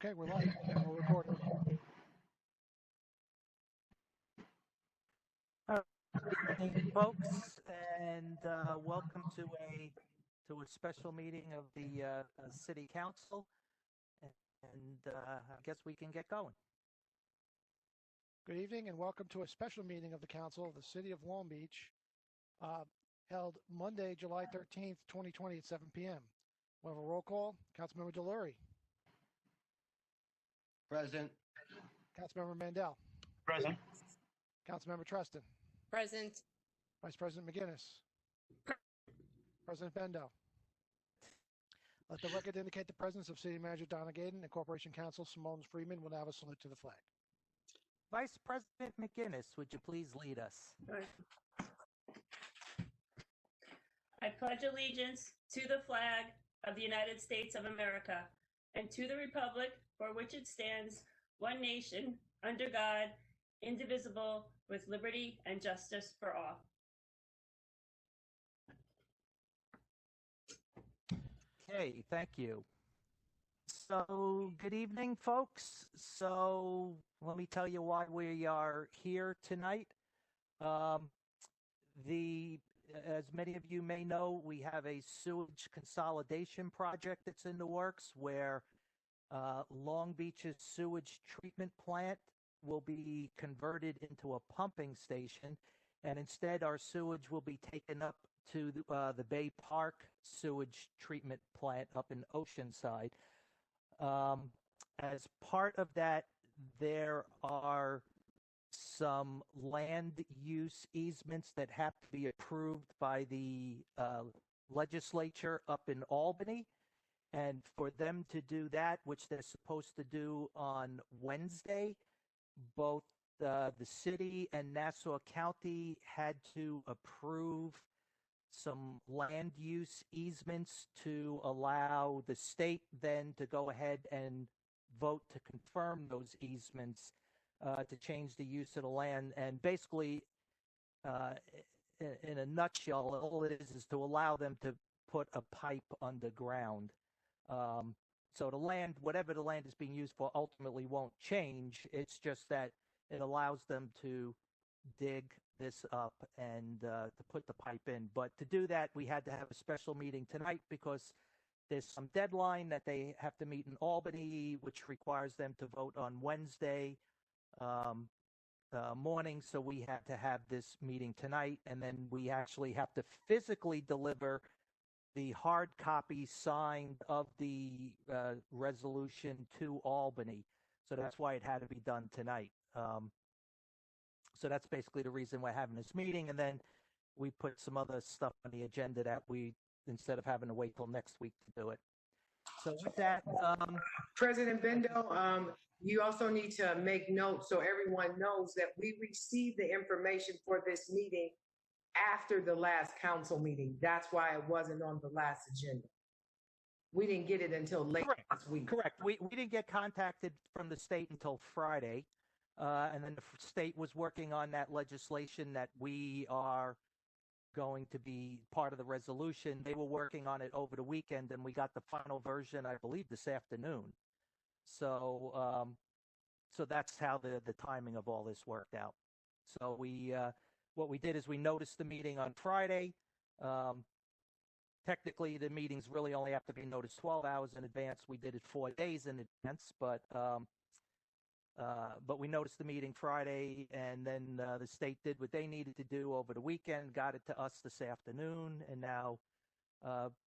Okay, we're live and we're recording. Good evening, folks, and welcome to a special meeting of the City Council. And I guess we can get going. Good evening and welcome to a special meeting of the Council of the City of Long Beach, held Monday, July 13th, 2020 at 7 p.m. We'll have a roll call. Councilmember Delury. Present. Councilmember Mandel. Present. Councilmember Treston. Present. Vice President McGinnis. President Bendo. Let the record indicate the presence of City Manager Donna Gaden and Corporation Counsel Simone Freeman will now have a salute to the flag. Vice President McGinnis, would you please lead us? I pledge allegiance to the flag of the United States of America and to the republic for which it stands, one nation, under God, indivisible, with liberty and justice for all. Okay, thank you. So, good evening, folks. So, let me tell you why we are here tonight. As many of you may know, we have a sewage consolidation project that's in the works where Long Beach's sewage treatment plant will be converted into a pumping station, and instead our sewage will be taken up to the Bay Park sewage treatment plant up in Oceanside. As part of that, there are some land use easements that have to be approved by the legislature up in Albany. And for them to do that, which they're supposed to do on Wednesday, both the city and Nassau County had to approve some land use easements to allow the state then to go ahead and vote to confirm those easements to change the use of the land. And basically, in a nutshell, all it is to allow them to put a pipe underground. So the land, whatever the land is being used for, ultimately won't change. It's just that it allows them to dig this up and to put the pipe in. But to do that, we had to have a special meeting tonight because there's some deadline that they have to meet in Albany, which requires them to vote on Wednesday morning. So we had to have this meeting tonight, and then we actually have to physically deliver the hard copy signed of the resolution to Albany. So that's why it had to be done tonight. So that's basically the reason we're having this meeting. And then we put some other stuff on the agenda that we, instead of having to wait till next week to do it. So with that, President Bendo, you also need to make note so everyone knows that we received the information for this meeting after the last council meeting. That's why it wasn't on the last agenda. We didn't get it until late this week. Correct. We didn't get contacted from the state until Friday. And then the state was working on that legislation that we are going to be part of the resolution. They were working on it over the weekend, and we got the final version, I believe, this afternoon. So so that's how the timing of all this worked out. So what we did is we noticed the meeting on Friday. Technically, the meetings really only have to be noticed 12 hours in advance. We did it 4 days in advance, but we noticed the meeting Friday, and then the state did what they needed to do over the weekend, got it to us this afternoon, and now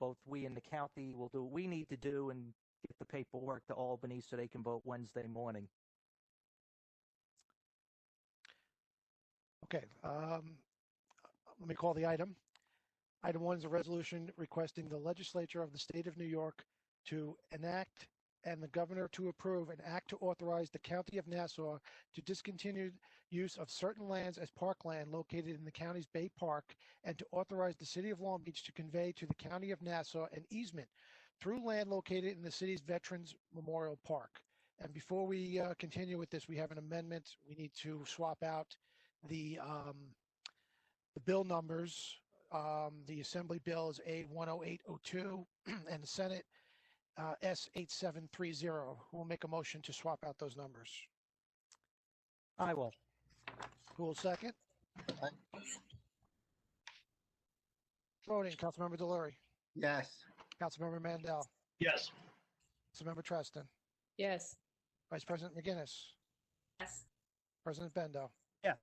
both we and the county will do what we need to do and get the paperwork to Albany so they can vote Wednesday morning. Okay, let me call the item. Item 1 is a resolution requesting the legislature of the state of New York to enact and the governor to approve an act to authorize the county of Nassau to discontinue use of certain lands as parkland located in the county's Bay Park, and to authorize the city of Long Beach to convey to the county of Nassau an easement through land located in the city's Veterans Memorial Park. And before we continue with this, we have an amendment. We need to swap out the bill numbers. The Assembly bill is A10802 and the Senate S8730. Who will make a motion to swap out those numbers? I will. Who will second? Voting, Councilmember Delury, Yes. Councilmember Mandel, Yes. Councilmember Treston, Yes. Vice President McGinnis, Yes. President Bendo. Yeah.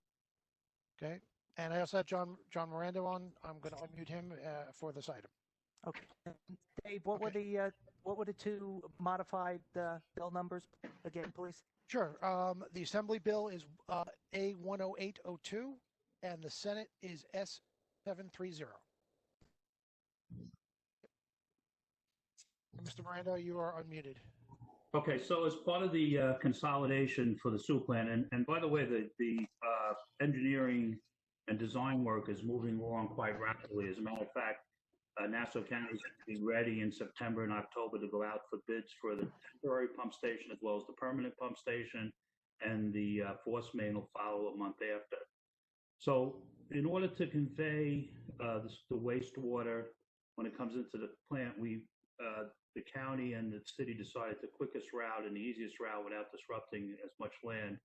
Okay. And I also have John Miranda on. I'm going to unmute him for this item. Okay. Dave, what were the two modified bill numbers again, please? Sure. The Assembly bill is A10802, and the Senate is S730. Mr. Miranda, you are unmuted. Okay, so as part of the consolidation for the sewer plant, and by the way, the engineering and design work is moving along quite rapidly. As a matter of fact, Nassau County is going to be ready in September and October to go out for bids for the temporary pump station as well as the permanent pump station, and the force main will follow a month after. So in order to convey the wastewater when it comes into the plant, the county and the city decided the quickest route and the easiest route without disrupting as much land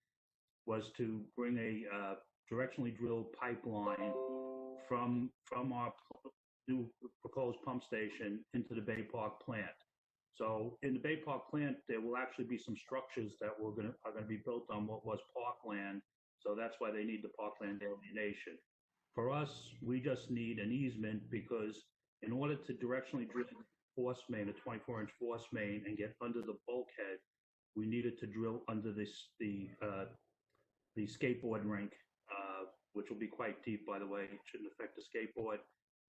was to bring a directionally drilled pipeline from our new proposed pump station into the Bay Park plant. So in the Bay Park plant, there will actually be some structures that are going to be built on what was Parkland. So that's why they need the Parkland delineation. For us, we just need an easement because in order to directionally drill force main, a 24-inch force main, and get under the bulkhead, we needed to drill under the skateboard rink, which will be quite deep, by the way. It shouldn't affect the skateboard.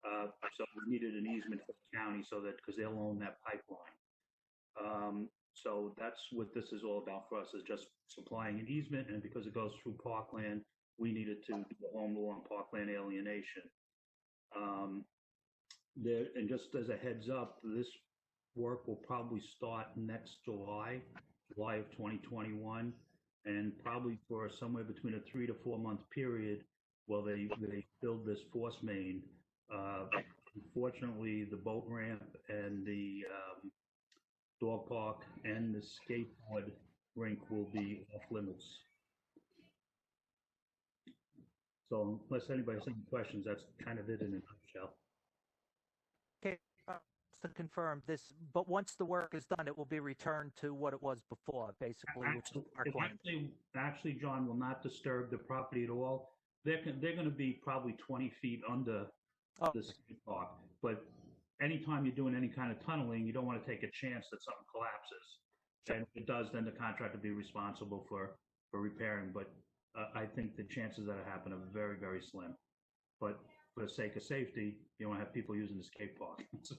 So we needed an easement for the county so that because they'll own that pipeline. So that's what this is all about for us, is just supplying an easement, and because it goes through Parkland, we needed to do a home rule on Parkland alienation. And just as a heads up, this work will probably start next July of 2021, and probably for somewhere between a 3 to 4 month period while they build this force main. Unfortunately, the boat ramp and the dog park and the skateboard rink will be off limits. So unless anybody has any questions, that's kind of it in a nutshell. Okay, to confirm this, but once the work is done, it will be returned to what it was before, basically. Actually, John, will not disturb the property at all. They're going to be probably 20 feet under the skate park. But anytime you're doing any kind of tunneling, you don't want to take a chance that something collapses. Sure. And if it does, then the contractor will be responsible for repairing. But I think the chances that it happen are very, very slim. But for the sake of safety, you don't have people using the skate park. So.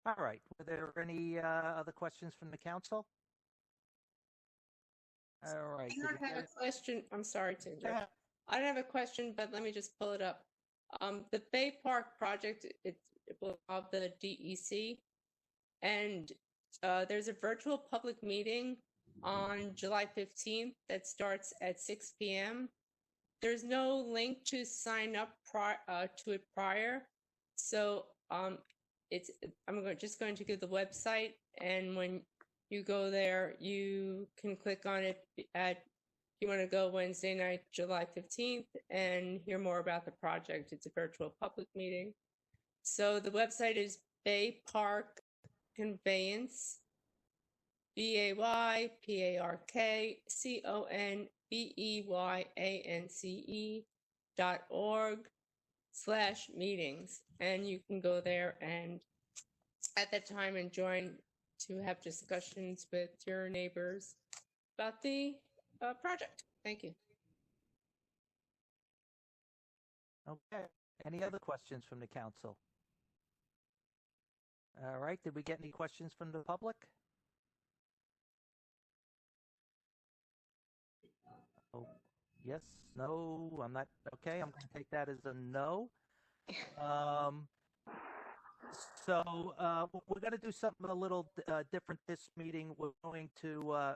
All right. Were there any other questions from the council? All right. I don't have a question. I'm sorry to interrupt. I don't have a question, but let me just pull it up. The Bay Park project, it will involve the DEC, and there's a virtual public meeting on July 15th that starts at 6 p.m. There's no link to sign up to it prior, so I'm just going to give the website, and when you go there, you can click on it you want to go Wednesday night, July 15th, and hear more about the project. It's a virtual public meeting. So the website is Bay Park Conveyance, BAYParkConveyance.org/meetings. And you can go there and at that time and join to have discussions with your neighbors about the project. Thank you. Okay. Any other questions from the council? All right. Did we get any questions from the public? Oh, yes. No. I'm not. Okay. I'm going to take that as a no. So we're going to do something a little different this meeting. We're going to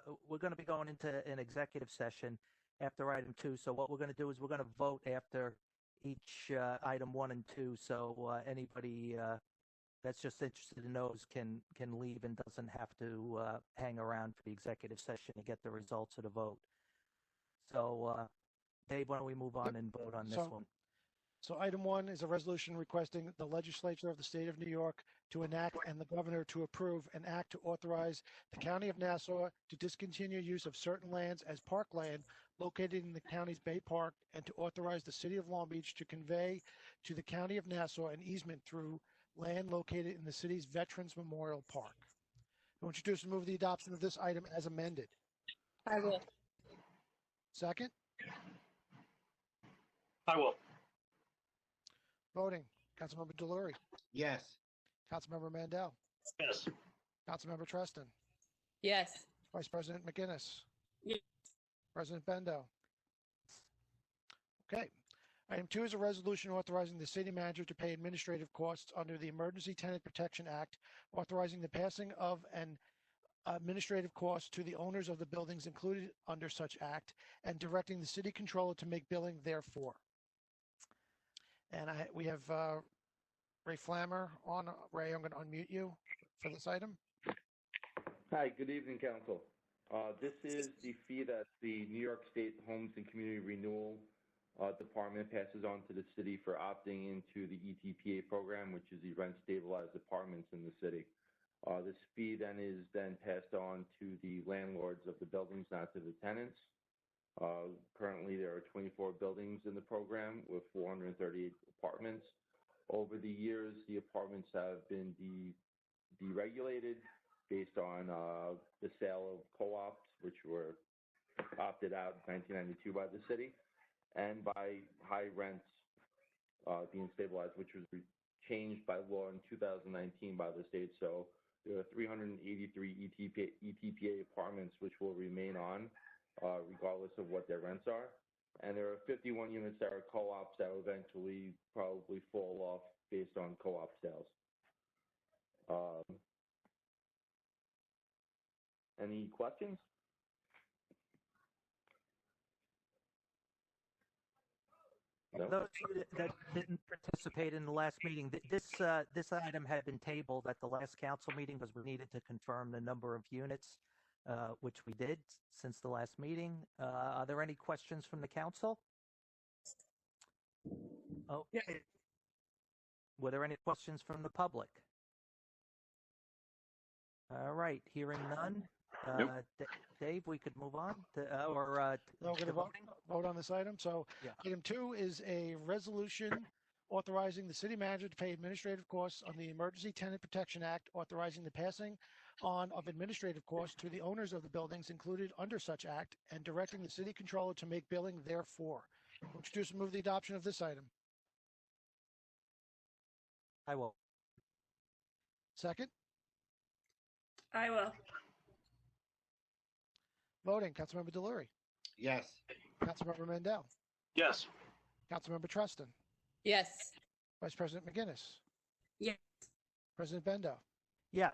be going into an executive session after item 2. So what we're going to do is we're going to vote after each item 1 and 2. So anybody that's just interested in those can leave and doesn't have to hang around for the executive session to get the results of the vote. So, Dave, why don't we move on and vote on this one? So item 1 is a resolution requesting the legislature of the state of New York to enact and the governor to approve an act to authorize the county of Nassau to discontinue use of certain lands as parkland located in the county's Bay Park and to authorize the city of Long Beach to convey to the county of Nassau an easement through land located in the city's Veterans Memorial Park. I introduce and move the adoption of this item as amended. I will. Second? I will. Voting. Councilmember Delury. Yes. Councilmember Mandel. Yes. Councilmember Treston. Yes. Vice President McGinnis. Yes. President Bendo. Okay. Item 2 is a resolution authorizing the city manager to pay administrative costs under the Emergency Tenant Protection Act, authorizing the passing of an administrative cost to the owners of the buildings included under such act, and directing the city controller to make billing therefor. And we have Ray Flammer on. Ray, I'm going to unmute you for this item. Hi, good evening, Council. This is the fee that the New York State Homes and Community Renewal Department passes on to the city for opting into the ETPA program, which is the rent stabilized apartments in the city. This fee then is passed on to the landlords of the buildings, not to the tenants. Currently, there are 24 buildings in the program with 438 apartments. Over the years, the apartments have been deregulated based on the sale of co-ops, which were opted out in 1992 by the city, and by high rents being stabilized, which was changed by law in 2019 by the state. So there are 383 ETPA apartments which will remain on regardless of what their rents are. And there are 51 units that are co-ops that will eventually probably fall off based on co-op sales. Any questions? No? Those of you that didn't participate in the last meeting, this item had been tabled at the last council meeting because we needed to confirm the number of units, which we did since the last meeting. Are there any questions from the council? Okay. Were there any questions from the public? All right, hearing none. Nope. Dave, we could move on to, No, we're going to vote on this item. So Yeah. item 2 is a resolution authorizing the city manager to pay administrative costs on the Emergency Tenant Protection Act, authorizing the passing on of administrative costs to the owners of the buildings included under such act, and directing the city controller to make billing therefor. Introduce and move the adoption of this item. I will. Second? I will. Voting. Councilmember Delury. Yes. Councilmember Mandel. Yes. Councilmember Treston. Yes. Vice President McGinnis. Yes. President Bendo. Yeah.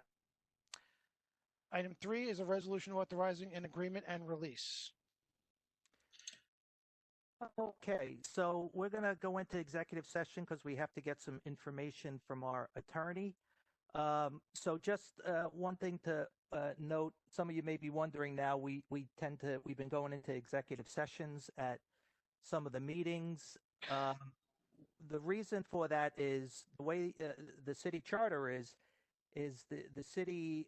Item 3 is a resolution authorizing an agreement and release. Okay, so we're going to go into executive session because we have to get some information from our attorney. So just one thing to note, some of you may be wondering now, we've been going into executive sessions at some of the meetings. The reason for that is the way the city charter is the city,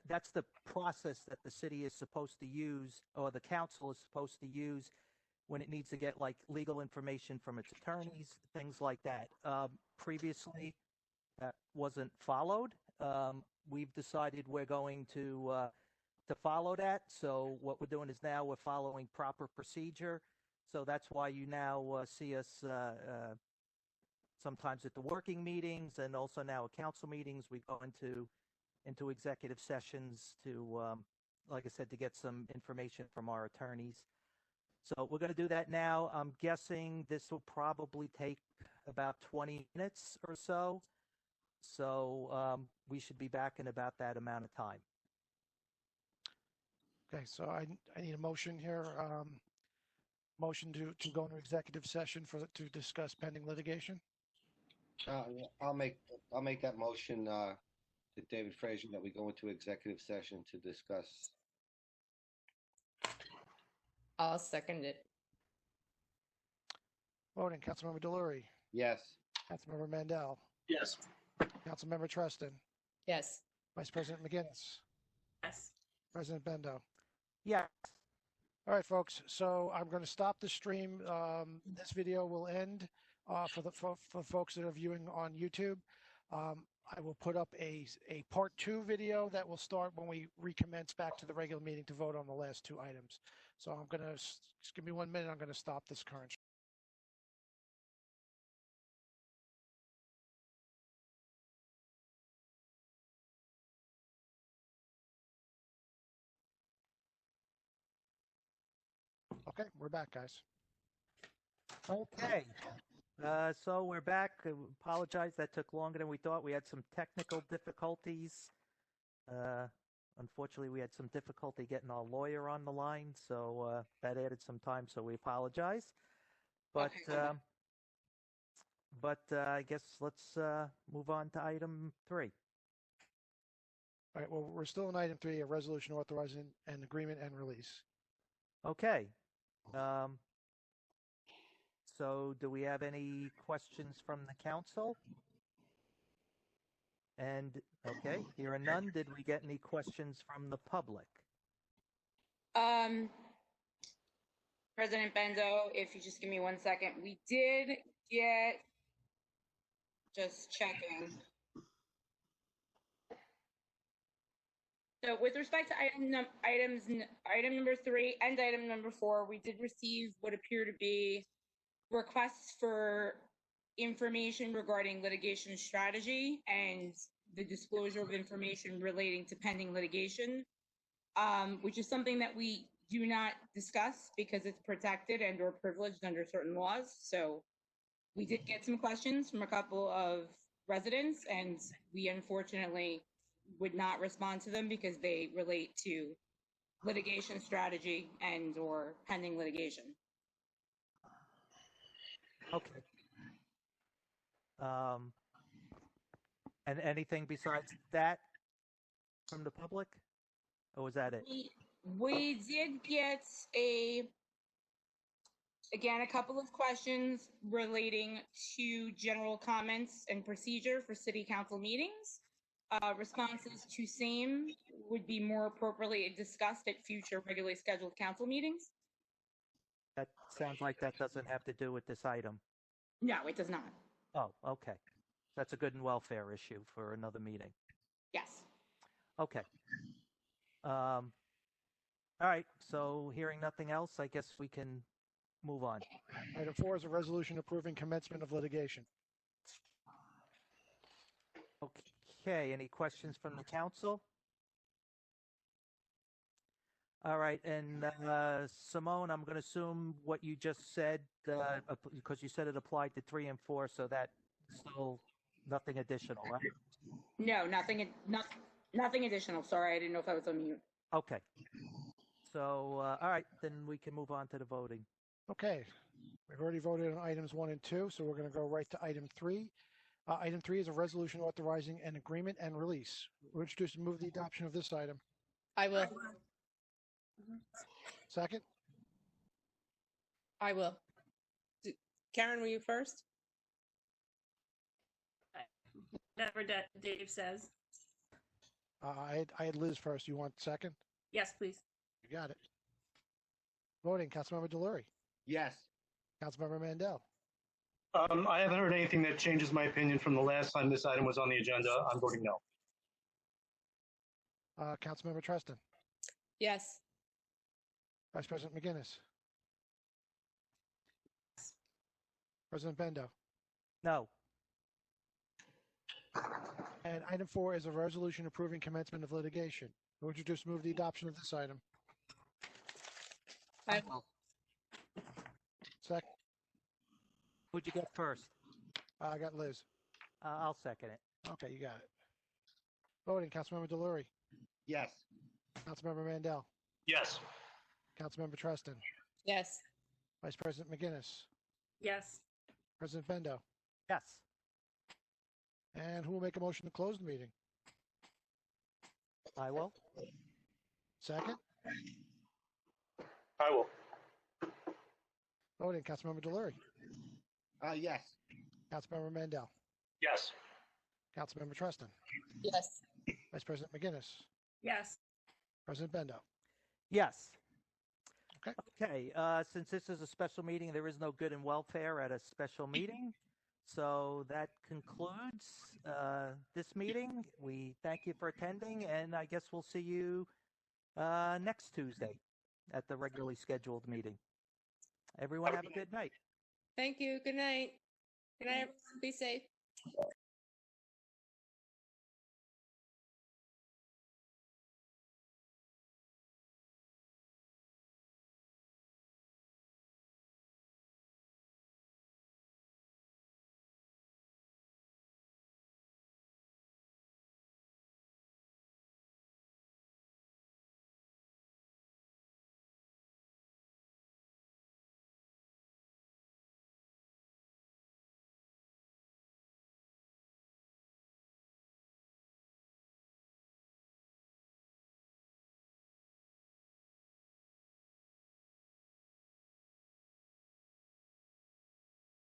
that's the process that the city is supposed to use, or the council is supposed to use when it needs to get like legal information from its attorneys, things like that. Previously, that wasn't followed. We've decided we're going to follow that. So what we're doing is now we're following proper procedure. So that's why you now see us sometimes at the working meetings, and also now at council meetings. We go into executive sessions to, like I said, to get some information from our attorneys. So we're going to do that now. I'm guessing this will probably take about 20 minutes or so. So we should be back in about that amount of time. Okay, so I need a motion here. Motion to go into executive session to discuss pending litigation. Yeah, I'll make that motion to David Frazier that we go into executive session to discuss. I'll second it. Voting, Councilmember Delory, Yes. Councilmember Mandel, Yes. Councilmember Treston, Yes. Vice President McGinnis, Yes. President Bendo. Yes. All right, folks. So I'm going to stop the stream. This video will end for folks that are viewing on YouTube. I will put up a part 2 video that will start when we recommence back to the regular meeting to vote on the last 2 items. So I'm going to just give me 1 minute. I'm going to stop this current. Okay, we're back, guys. Okay. So we're back. Apologize, that took longer than we thought. We had some technical difficulties. Unfortunately, we had some difficulty getting our lawyer on the line, so that added some time, so we apologize. But I guess let's move on to item 3. All right, well, we're still in item 3, a resolution authorizing an agreement and release. Okay. So do we have any questions from the council? And, okay, here are none. Did we get any questions from the public? President Bendo, if you just give me 1 second, we did get, just checking. So with respect to item number 3 and item number 4, we did receive what appear to be requests for information regarding litigation strategy and the disclosure of information relating to pending litigation, which is something that we do not discuss because it's protected and or privileged under certain laws. So we did get some questions from a couple of residents, and we unfortunately would not respond to them because they relate to litigation strategy and or pending litigation. Okay. And anything besides that from the public? Or was that it? We did get a couple of questions relating to general comments and procedure for city council meetings. Responses to same would be more appropriately discussed at future regularly scheduled council meetings. That sounds like that doesn't have to do with this item. No, it does not. Oh, okay. That's a good and welfare issue for another meeting. Yes. Okay. All right. So hearing nothing else, I guess we can move on. Item 4 is a resolution approving commencement of litigation. Okay. Any questions from the council? All right. And Simone, I'm going to assume what you just said, because you said it applied to 3 and 4, so that's still nothing additional, right? No, nothing additional. Sorry, I didn't know if I was on mute. Okay. So, all right, then we can move on to the voting. Okay, we've already voted on items 1 and 2, so we're going to go right to item 3. Item 3 is a resolution authorizing an agreement and release. We'll introduce and move the adoption of this item. I will. Second? I will. Karen, were you first? Whatever Dave says. I had Liz first. You want second? Yes, please. You got it. Voting, Councilmember Delory, Yes. Councilmember Mandel, I haven't heard anything that changes my opinion from the last time this item was on the agenda. I'm voting no. Councilmember Treston, Yes. Vice President McGinnis, President Bendo. No. And item 4 is a resolution approving commencement of litigation. We'll introduce and move the adoption of this item. I will. Second? Who'd you get first? I got Liz. I'll second it. Okay, you got it. Voting, Councilmember Delory, Yes. Councilmember Mandel, Yes. Councilmember Treston, And who will make a motion to close the meeting? I will. Second? I will. Voting, Councilmember Delury, Yes. Councilmember Mandel, Yes. Councilmember Treston, Yes. Vice President McGinnis, Yes. President Bendo. Yes. Okay. Okay. Since this is a special meeting, there is no good and welfare at a special meeting. So that concludes this meeting. We thank you for attending, and I guess we'll see you next Tuesday at the regularly scheduled meeting. Everyone have a good night. Thank you. Good night. Good night, everyone. Be safe.